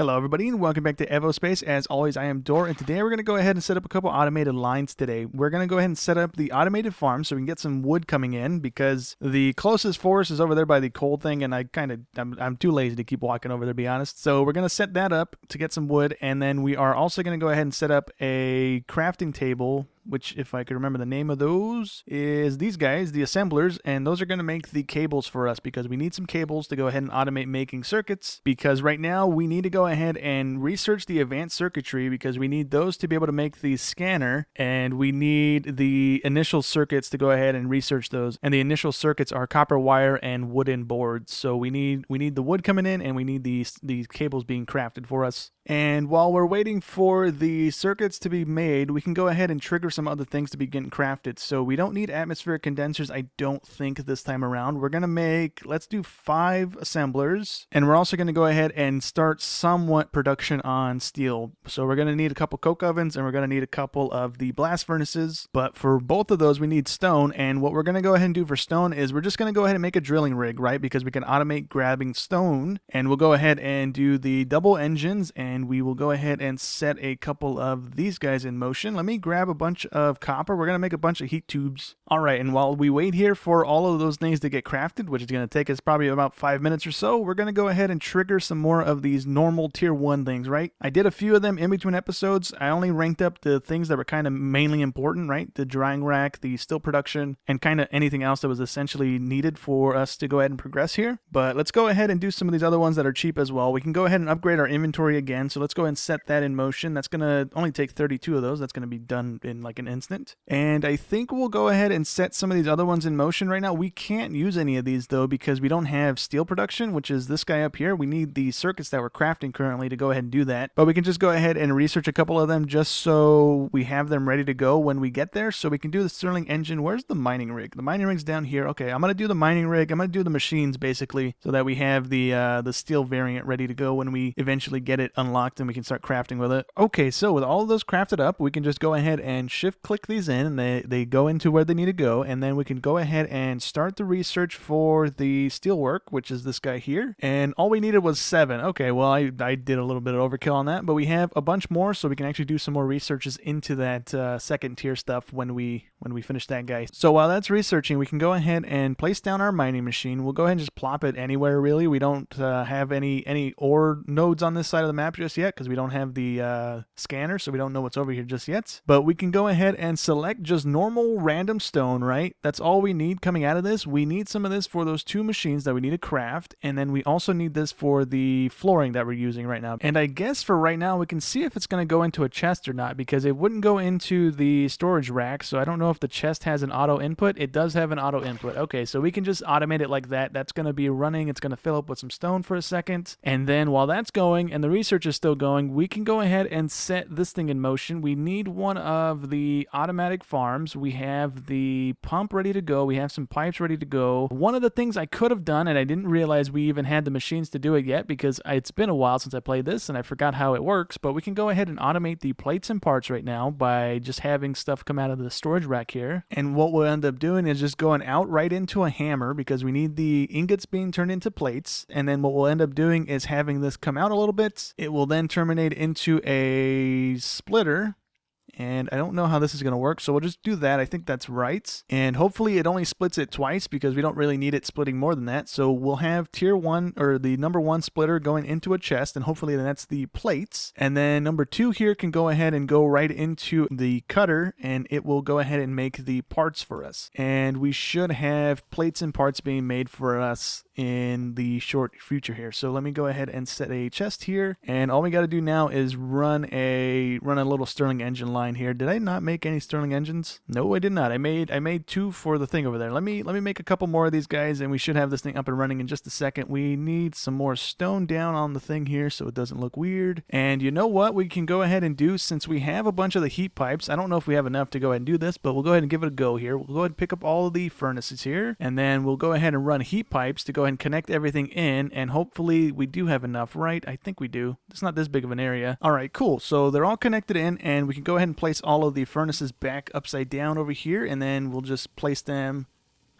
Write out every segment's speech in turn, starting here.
Hello everybody and welcome back to Evospace. As always, I am Dor, and today we're going to go ahead and set up a couple automated lines today. We're going to go ahead and set up the automated farm so we can get some wood coming in, because the closest forest is over there by the coal thing, and I'm too lazy to keep walking over there, to be honest. So we're going to set that up to get some wood, and then we are also going to go ahead and set up a crafting table, which, if I could remember the name of those, is these guys, the assemblers, and those are going to make the cables for us, because we need some cables to go ahead and automate making circuits, because right now we need to go ahead and research the advanced circuitry, because we need those to be able to make the scanner, and we need the initial circuits to go ahead and research those, and the initial circuits are copper wire and wooden boards. So we need the wood coming in, and we need these cables being crafted for us. And while we're waiting for the circuits to be made, we can go ahead and trigger some other things to be getting crafted. So we don't need atmospheric condensers, I don't think, this time around. We're going to let's do 5 assemblers. And we're also going to go ahead and start somewhat production on steel. So we're going to need a couple coke ovens, and we're going to need a couple of the blast furnaces. But for both of those, we need stone. And what we're going to go ahead and do for stone is we're just going to go ahead and make a drilling rig, right? Because we can automate grabbing stone. And we'll go ahead and do the double engines, and we will go ahead and set a couple of these guys in motion. Let me grab a bunch of copper. We're going to make a bunch of heat tubes. All right, and while we wait here for all of those things to get crafted, which is going to take us probably about 5 minutes or so, we're going to go ahead and trigger some more of these normal tier 1 things, right? I did a few of them in between episodes. I only ranked up the things that were kind of mainly important, right? The drying rack, the steel production, and kind of anything else that was essentially needed for us to go ahead and progress here. But let's go ahead and do some of these other ones that are cheap as well. We can go ahead and upgrade our inventory again. So let's go ahead and set that in motion. That's going to only take 32 of those. That's going to be done in like an instant. And I think we'll go ahead and set some of these other ones in motion right now. We can't use any of these though, because we don't have steel production, which is this guy up here. We need the circuits that we're crafting currently to go ahead and do that. But we can just go ahead and research a couple of them just so we have them ready to go when we get there. So we can do the Stirling engine. Where's the mining rig? The mining rig's down here. Okay, I'm going to do the mining rig. I'm going to do the machines basically, so that we have the steel variant ready to go when we eventually get it unlocked and we can start crafting with it. Okay, so with all of those crafted up, we can just go ahead and shift click these in, and they go into where they need to go, and then we can go ahead and start the research for the steelwork, which is this guy here. And all we needed was 7. Okay, well, I did a little bit of overkill on that, but we have a bunch more, so we can actually do some more researches into that second tier stuff when we finish that guy. So while that's researching, we can go ahead and place down our mining machine. We'll go ahead and just plop it anywhere, really. We don't have any ore nodes on this side of the map just yet, because we don't have the scanner, so we don't know what's over here just yet. But we can go ahead and select just normal random stone, right? That's all we need coming out of this. We need some of this for those 2 machines that we need to craft, and then we also need this for the flooring that we're using right now. And I guess for right now, we can see if it's going to go into a chest or not, because it wouldn't go into the storage rack, so I don't know if the chest has an auto input. It does have an auto input. Okay, so we can just automate it like that. That's going to be running. It's going to fill up with some stone for a second, and then while that's going and the research is still going, we can go ahead and set this thing in motion. We need one of the automatic farms. We have the pump ready to go. We have some pipes ready to go. One of the things I could have done, and I didn't realize we even had the machines to do it yet, because it's been a while since I played this and I forgot how it works, but we can go ahead and automate the plates and parts right now by just having stuff come out of the storage rack here. And what we'll end up doing is just going out right into a hammer, because we need the ingots being turned into plates. And then what we'll end up doing is having this come out a little bit. It will then terminate into a splitter. And I don't know how this is going to work, so we'll just do that. I think that's right. And hopefully it only splits it twice, because we don't really need it splitting more than that. So we'll have tier 1, or the number 1 splitter, going into a chest, and hopefully that's the plates. And then number 2 here can go ahead and go right into the cutter, and it will go ahead and make the parts for us. And we should have plates and parts being made for us in the short future here. So let me go ahead and set a chest here, and all we got to do now is run a little Stirling engine line here. Did I not make any Stirling engines? No, I did not. I made 2 for the thing over there. Let me make a couple more of these guys, and we should have this thing up and running in just a second. We need some more stone down on the thing here so it doesn't look weird. And you know what we can go ahead and do, since we have a bunch of the heat pipes. I don't know if we have enough to go ahead and do this, but we'll go ahead and give it a go here. We'll go ahead and pick up all of the furnaces here, and then we'll go ahead and run heat pipes to go ahead and connect everything in, and hopefully we do have enough, right? I think we do. It's not this big of an area. All right, cool. So they're all connected in, and we can go ahead and place all of the furnaces back upside down over here, and then we'll just place them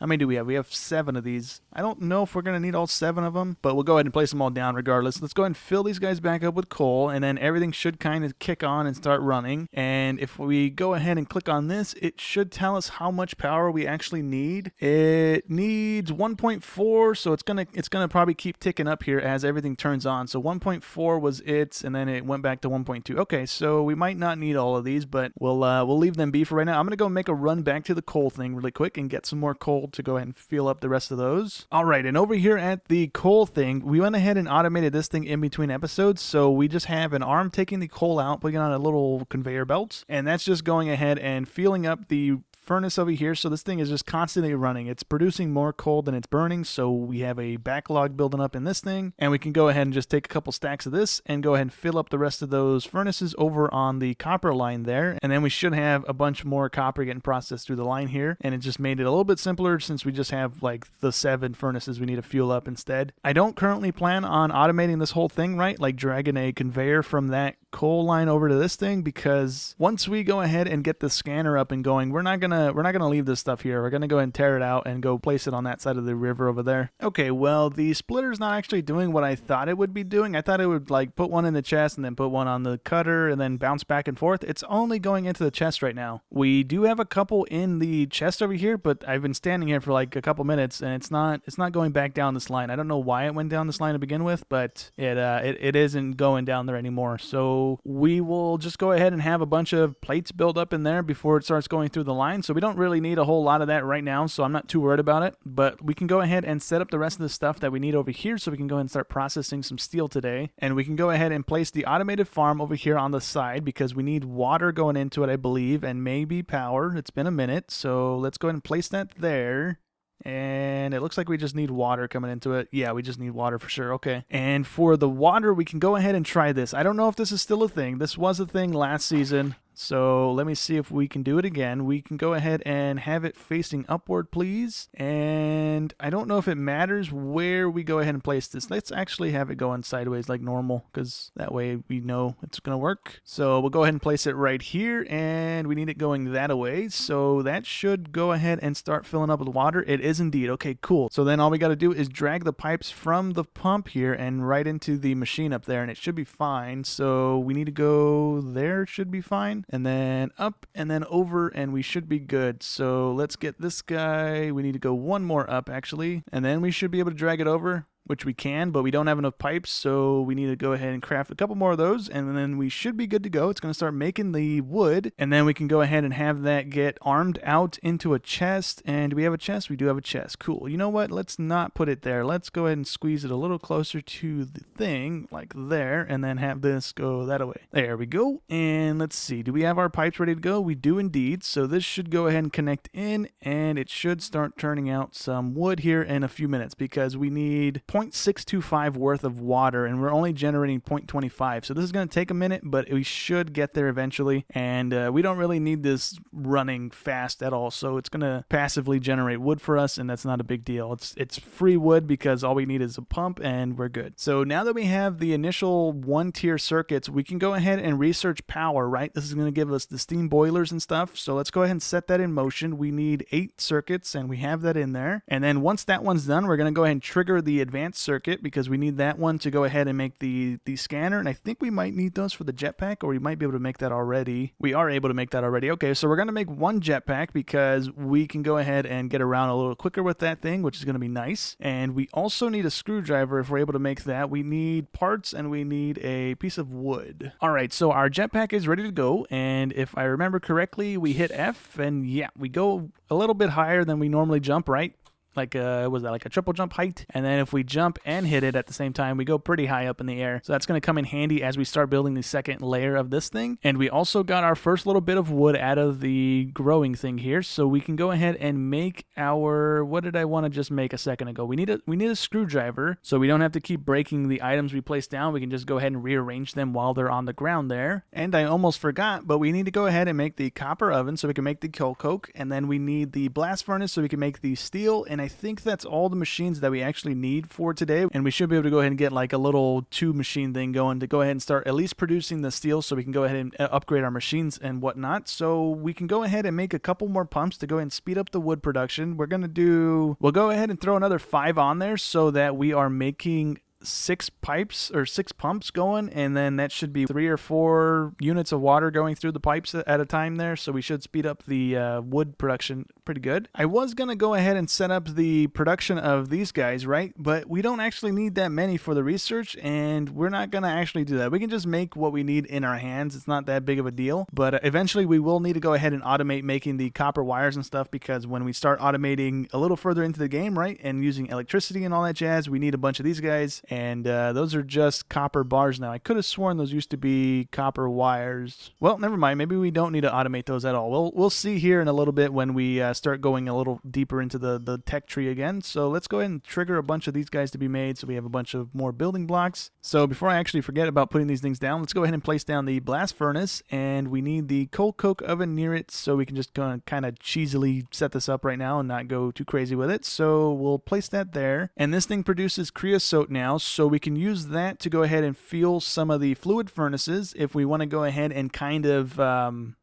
How many do we have? We have 7 of these. I don't know if we're going to need all 7 of them, but we'll go ahead and place them all down regardless. Let's go ahead and fill these guys back up with coal, and then everything should kind of kick on and start running. And if we go ahead and click on this, it should tell us how much power we actually need. It needs 1.4, so it's gonna probably keep ticking up here as everything turns on. So 1.4 was it, and then it went back to 1.2. Okay, so we might not need all of these, but we'll leave them be for right now. I'm gonna go make a run back to the coal thing really quick and get some more coal to go ahead and fill up the rest of those. All right, and over here at the coal thing, we went ahead and automated this thing in between episodes. So we just have an arm taking the coal out, putting it on a little conveyor belt, and that's just going ahead and filling up the furnace over here. So this thing is just constantly running. It's producing more coal than it's burning, so we have a backlog building up in this thing, and we can go ahead and just take a couple stacks of this and go ahead and fill up the rest of those furnaces over on the copper line there, and then we should have a bunch more copper getting processed through the line here. And it just made it a little bit simpler since we just have like the 7 furnaces we need to fuel up instead. I don't currently plan on automating this whole thing, right, like dragging a conveyor from that coal line over to this thing, because once we go ahead and get the scanner up and going, we're not gonna leave this stuff here. We're gonna go ahead and tear it out and go place it on that side of the river over there. Okay, well, the splitter's not actually doing what I thought it would be doing. I thought it would like put one in the chest and then put one on the cutter and then bounce back and forth. It's only going into the chest right now. We do have a couple in the chest over here, but I've been standing here for like a couple minutes and it's not going back down this line. I don't know why it went down this line to begin with, but it isn't going down there anymore. So we will just go ahead and have a bunch of plates build up in there before it starts going through the line. So we don't really need a whole lot of that right now, so I'm not too worried about it. But we can go ahead and set up the rest of the stuff that we need over here so we can go ahead and start processing some steel today. And we can go ahead and place the automated farm over here on the side because we need water going into it, I believe, and maybe power. It's been a minute, so let's go ahead and place that there. And it looks like we just need water coming into it. Yeah, we just need water for sure. Okay. And for the water, we can go ahead and try this. I don't know if this is still a thing. This was a thing last season. So let me see if we can do it again. We can go ahead and have it facing upward, please. And I don't know if it matters where we go ahead and place this. Let's actually have it going sideways like normal, because that way we know it's going to work. So we'll go ahead and place it right here, and we need it going that way. So that should go ahead and start filling up with water. It is indeed. Okay, cool. So then all we got to do is drag the pipes from the pump here and right into the machine up there, and it should be fine. So we need to go there. Should be fine. And then up and then over, and we should be good. So let's get this guy. We need to go one more up actually, and then we should be able to drag it over, which we can, but we don't have enough pipes, so we need to go ahead and craft a couple more of those, and then we should be good to go. It's going to start making the wood, and then we can go ahead and have that get armed out into a chest. And do we have a chest? We do have a chest. Cool. You know what? Let's not put it there. Let's go ahead and squeeze it a little closer to the thing, like there, and then have this go that way. There we go. And let's see. Do we have our pipes ready to go? We do indeed. So this should go ahead and connect in, and it should start turning out some wood here in a few minutes, because we need 0.625 worth of water, and we're only generating 0.25. So this is going to take a minute, but we should get there eventually. And we don't really need this running fast at all, so it's going to passively generate wood for us, and that's not a big deal. It's free wood because all we need is a pump, and we're good. So now that we have the initial 1-tier circuits, we can go ahead and research power, right? This is going to give us the steam boilers and stuff. So let's go ahead and set that in motion. We need 8 circuits, and we have that in there. And then once that one's done, we're going to go ahead and trigger the advanced circuit, because we need that one to go ahead and make the scanner. And I think we might need those for the jetpack, or we might be able to make that already. We are able to make that already. Okay, so we're going to make 1 jetpack because we can go ahead and get around a little quicker with that thing, which is going to be nice. And we also need a screwdriver if we're able to make that. We need parts, and we need a piece of wood. All right, so our jetpack is ready to go, and if I remember correctly, we hit F, and yeah, we go a little bit higher than we normally jump, right? Like was that like a triple jump height? And then if we jump and hit it at the same time, we go pretty high up in the air. So that's going to come in handy as we start building the second layer of this thing. And we also got our first little bit of wood out of the growing thing here, so we can go ahead and make our, what did I want to just make a second ago? We need a screwdriver, so we don't have to keep breaking the items we place down. We can just go ahead and rearrange them while they're on the ground there. And I almost forgot, but we need to go ahead and make the copper oven so we can make the coal coke, and then we need the blast furnace so we can make the steel, and and I think that's all the machines that we actually need for today, and we should be able to go ahead and get like a little 2 machine thing going to go ahead and start at least producing the steel so we can go ahead and upgrade our machines and whatnot. So we can go ahead and make a couple more pumps to go ahead and speed up the wood production. We'll go ahead and throw another 5 on there so that we are making 6 pipes or 6 pumps going, and then that should be 3 or 4 units of water going through the pipes at a time there, so we should speed up the wood production pretty good. I was gonna go ahead and set up the production of these guys, right, but we don't actually need that many for the research, and we're not gonna actually do that. We can just make what we need in our hands. It's not that big of a deal, but eventually we will need to go ahead and automate making the copper wires and stuff, because when we start automating a little further into the game, right, and using electricity and all that jazz, we need a bunch of these guys. And those are just copper bars now. I could have sworn those used to be copper wires. Well, never mind. Maybe we don't need to automate those at all. We'll see here in a little bit when we start going a little deeper into the tech tree again. So let's go ahead and trigger a bunch of these guys to be made so we have a bunch of more building blocks. So before I actually forget about putting these things down, let's go ahead and place down the blast furnace, and we need the coal coke oven near it so we can just kind of cheesily set this up right now and not go too crazy with it. So we'll place that there, and this thing produces creosote now, so we can use that to go ahead and fuel some of the fluid furnaces if we want to go ahead and kind of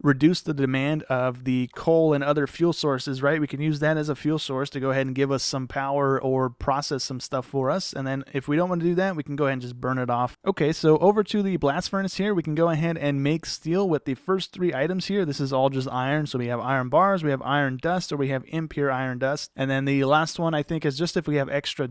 reduce the demand of the coal and other fuel sources, right? We can use that as a fuel source to go ahead and give us some power or process some stuff for us, and then if we don't want to do that, we can go ahead and just burn it off. Okay, so over to the blast furnace here, we can go ahead and make steel with the first 3 items here. This is all just iron, so we have iron bars, we have iron dust, or we have impure iron dust, and then the last one I think is just if we have extra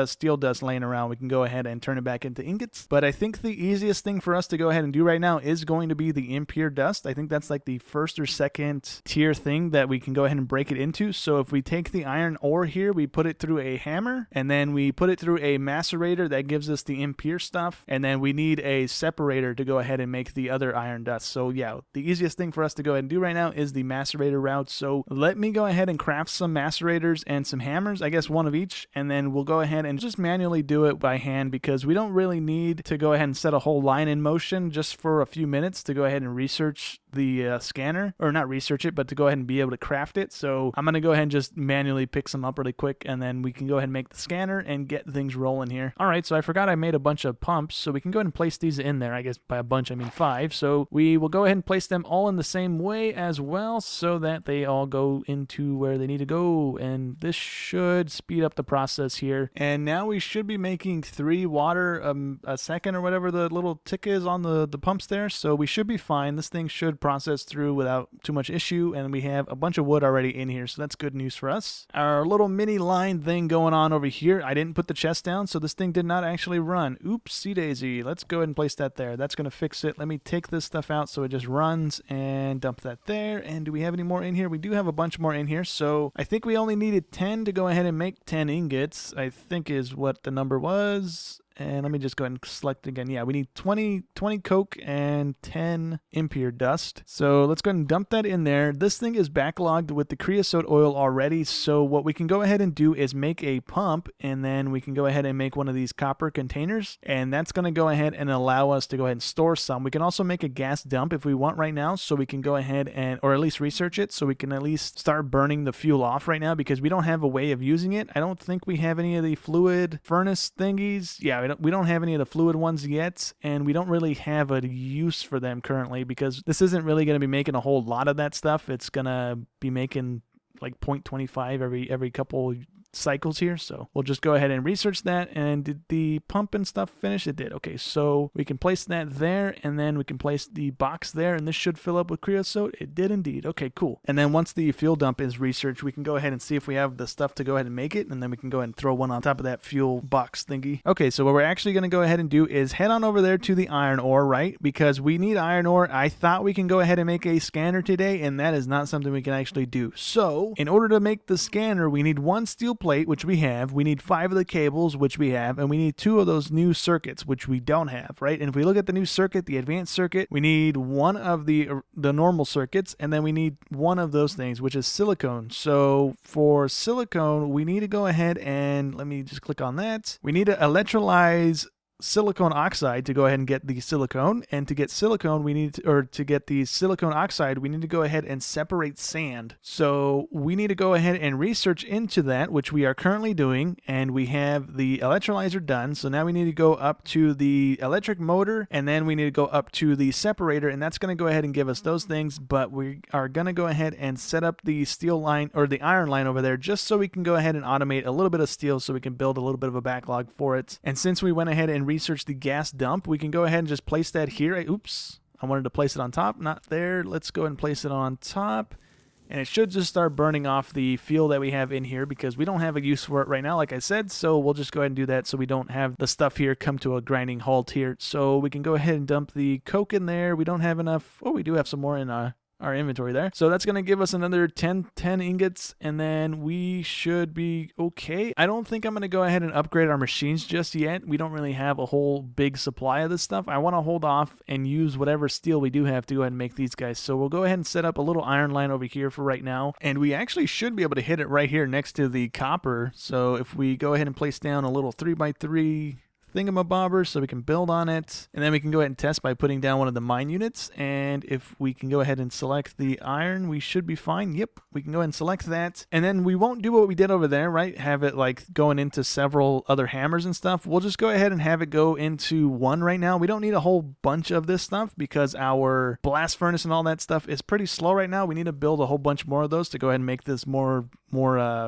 steel dust laying around, we can go ahead and turn it back into ingots. But I think the easiest thing for us to go ahead and do right now is going to be the impure dust. I think that's like the first or second tier thing that we can go ahead and break it into. So if we take the iron ore here, we put it through a hammer, and then we put it through a macerator that gives us the impure stuff, and then we need a separator to go ahead and make the other iron dust. So yeah, the easiest thing for us to go ahead and do right now is the macerator route. So let me go ahead and craft some macerators and some hammers, I guess one of each, and then we'll go ahead and just manually do it by hand, because we don't really need to go ahead and set a whole line in motion just for a few minutes to go ahead and research the scanner, or not research it, but to go ahead and be able to craft it. So I'm going to go ahead and just manually pick some up really quick, and then we can go ahead and make the scanner and get things rolling here. All right, so I forgot I made a bunch of pumps, so we can go ahead and place these in there. I guess by a bunch I mean 5. So we will go ahead and place them all in the same way as well, so that they all go into where they need to go, and this should speed up the process here. And now we should be making 3 water a second, or whatever the little tick is on the pumps there, so we should be fine. This thing should process through without too much issue, and we have a bunch of wood already in here, so that's good news for us. Our little mini line thing going on over here, I didn't put the chest down, so this thing did not actually run. Oopsie daisy. Let's go ahead and place that there. That's going to fix it. Let me take this stuff out so it just runs, and dump that there. And do we have any more in here? We do have a bunch more in here, so I think we only needed 10 to go ahead and make 10 ingots, I think is what the number was. And let me just go ahead and select it again. Yeah, we need 20 coke and 10 impure dust. So let's go ahead and dump that in there. This thing is backlogged with the creosote oil already. So what we can go ahead and do is make a pump, and then we can go ahead and make one of these copper containers. And that's going to go ahead and allow us to go ahead and store some. We can also make a gas dump if we want right now. So we can go ahead and, or at least research it, so we can at least start burning the fuel off right now, because we don't have a way of using it. I don't think we have any of the fluid furnace thingies. Yeah, we don't have any of the fluid ones yet, and we don't really have a use for them currently, because this isn't really going to be making a whole lot of that stuff. It's going to be making like 0.25 every couple cycles here. So we'll just go ahead and research that. And did the pump and stuff finish? It did. Okay, so we can place that there, and then we can place the box there, and this should fill up with creosote. It did indeed. Okay, cool. And then once the fuel dump is researched, we can go ahead and see if we have the stuff to go ahead and make it, and then we can go ahead and throw one on top of that fuel box thingy. Okay, so what we're actually going to go ahead and do is head on over there to the iron ore, right? Because we need iron ore. I thought we can go ahead and make a scanner today, and that is not something we can actually do. So in order to make the scanner, we need 1 steel plate, which we have. We need 5 of the cables, which we have, and we need 2 of those new circuits, which we don't have, right? And if we look at the new circuit, the advanced circuit, we need 1 of the normal circuits, and then we need 1 of those things, which is silicone. So for silicone, we need to go ahead and let me just click on that. We need to electrolyze silicone oxide to go ahead and get the silicone, and to get silicone we need to, or to get the silicone oxide we need to go ahead and separate sand. So we need to go ahead and research into that, which we are currently doing, and we have the electrolyzer done. So now we need to go up to the electric motor, and then we need to go up to the separator, and that's going to go ahead and give us those things. But we are going to go ahead and set up the steel line or the iron line over there just so we can go ahead and automate a little bit of steel so we can build a little bit of a backlog for it. And since we went ahead and researched the gas dump, we can go ahead and just place that here. Oops, I wanted to place it on top, not there. Let's go ahead and place it on top, and it should just start burning off the fuel that we have in here because we don't have a use for it right now, like I said. So we'll just go ahead and do that so we don't have the stuff here come to a grinding halt here. So we can go ahead and dump the coke in there. We don't have enough. Oh, we do have some more in our inventory there. So that's going to give us another 10 ingots, and then we should be okay. I don't think I'm going to go ahead and upgrade our machines just yet. We don't really have a whole big supply of this stuff. I want to hold off and use whatever steel we do have to go ahead and make these guys. So we'll go ahead and set up a little iron line over here for right now, and we actually should be able to hit it right here next to the copper. So if we go ahead and place down a little 3x3 thingamabobber so we can build on it, and then we can go ahead and test by putting down one of the mine units. And if we can go ahead and select the iron, we should be fine. Yep, we can go ahead and select that, and then we won't do what we did over there, right? Have it like going into several other hammers and stuff. We'll just go ahead and have it go into one right now. We don't need a whole bunch of this stuff because our blast furnace and all that stuff is pretty slow right now. We need to build a whole bunch more of those to go ahead and make this more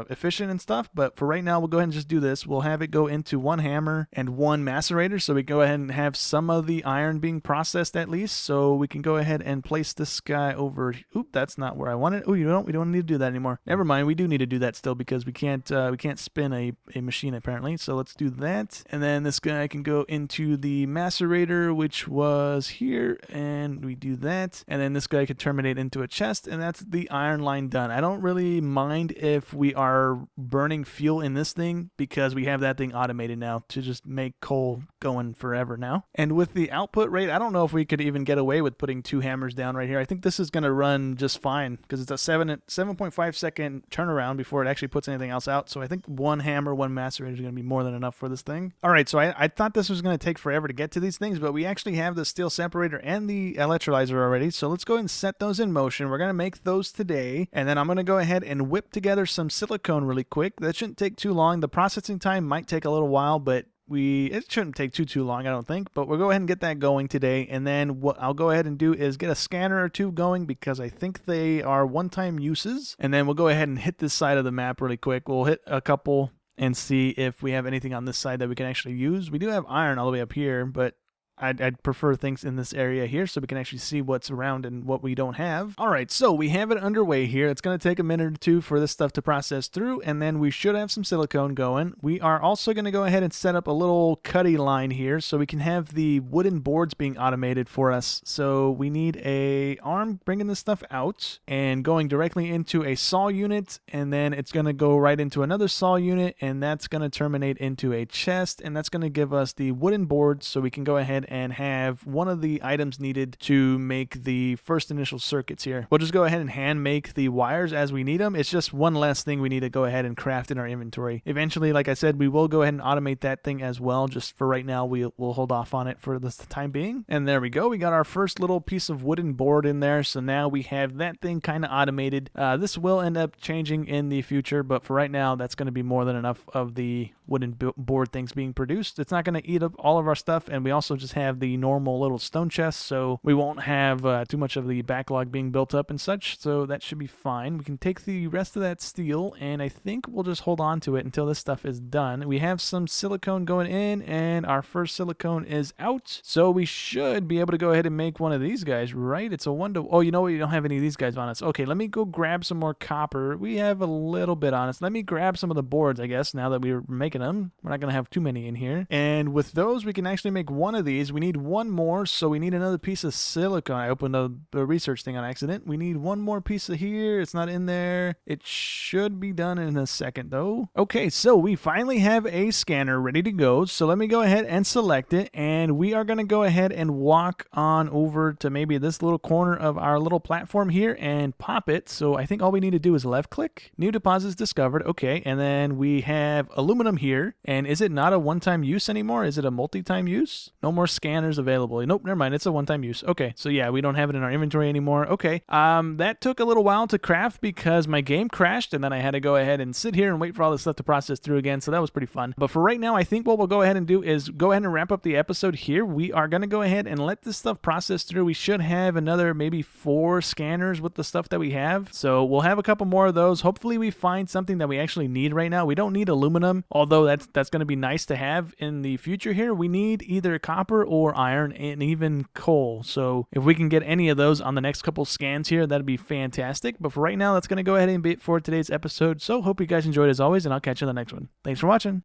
efficient and stuff. But for right now, we'll go ahead and just do this. We'll have it go into one hammer and one macerator, so we go ahead and have some of the iron being processed at least. So we can go ahead and place this guy over. Oop, that's not where I want it. Oh, we don't need to do that anymore. Never mind, we do need to do that still because we can't spin a machine apparently. So let's do that, and then this guy can go into the macerator, which was here, and we do that, and then this guy could terminate into a chest, and that's the iron line done. I don't really mind if we are burning fuel in this thing because we have that thing automated now to just make coal going forever now. And with the output rate, I don't know if we could even get away with putting 2 hammers down right here. I think this is going to run just fine because it's a 7.5 second turnaround before it actually puts anything else out. So I think 1 hammer, 1 macerator is going to be more than enough for this thing. All right, so I thought this was going to take forever to get to these things, but we actually have the steel separator and the electrolyzer already. So let's go ahead and set those in motion. We're going to make those today, and then I'm going to go ahead and whip together some silicone really quick. That shouldn't take too long. The processing time might take a little while, but it shouldn't take too long, I don't think. But we'll go ahead and get that going today, and then what I'll go ahead and do is get a scanner or 2 going because I think they are one-time uses. And then we'll go ahead and hit this side of the map really quick. We'll hit a couple and see if we have anything on this side that we can actually use. We do have iron all the way up here, but I'd prefer things in this area here so we can actually see what's around and what we don't have. All right, so we have it underway here. It's going to take a minute or 2 for this stuff to process through, and then we should have some silicone going. We are also going to go ahead and set up a little cutty line here so we can have the wooden boards being automated for us. So we need a arm bringing this stuff out and going directly into a saw unit, and then it's going to go right into another saw unit, and that's going to terminate into a chest, and that's going to give us the wooden boards so we can go ahead and have one of the items needed to make the first initial circuits here. We'll just go ahead and hand make the wires as we need them. It's just one less thing we need to go ahead and craft in our inventory. Eventually, like I said, we will go ahead and automate that thing as well. Just for right now, we'll hold off on it for the time being. And there we go. We got our first little piece of wooden board in there. So now we have that thing kind of automated. This will end up changing in the future, but for right now, that's going to be more than enough of the wooden board things being produced. It's not going to eat up all of our stuff, and we also just have the normal little stone chests, so we won't have too much of the backlog being built up and such, so that should be fine. We can take the rest of that steel, and I think we'll just hold on to it until this stuff is done. We have some silicone going in, and our first silicone is out, so we should be able to go ahead and make one of these guys, right? It's a 1 to... Oh, you know what? You don't have any of these guys on us. Okay, let me go grab some more copper. We have a little bit on us. Let me grab some of the boards, I guess, now that we're making them. We're not going to have too many in here. And with those, we can actually make one of these. these. We need one more, so we need another piece of silicone. I opened the research thing on accident. We need one more piece of here. It's not in there. It should be done in a second, though. Okay, so we finally have a scanner ready to go. So let me go ahead and select it, and we are going to go ahead and walk on over to maybe this little corner of our little platform here and pop it. So I think all we need to do is left click. New deposits discovered. Okay, and then we have aluminum here. And is it not a one-time use anymore? Is it a multi-time use? No more scanners available. Nope, never mind. It's a one-time use. Okay, so yeah, we don't have it in our inventory anymore. Okay, that took a little while to craft because my game crashed, and then I had to go ahead and sit here and wait for all this stuff to process through again. So that was pretty fun. But for right now, I think what we'll go ahead and do is go ahead and wrap up the episode here. We are going to go ahead and let this stuff process through. We should have another maybe 4 scanners with the stuff that we have. So we'll have a couple more of those. Hopefully we find something that we actually need right now. We don't need aluminum, although that's going to be nice to have in the future here. We need either copper or iron and even coal. So if we can get any of those on the next couple scans here, that'd be fantastic. But for right now, that's going to go ahead and be it for today's episode. So hope you guys enjoyed as always, and I'll catch you in the next one. Thanks for watching.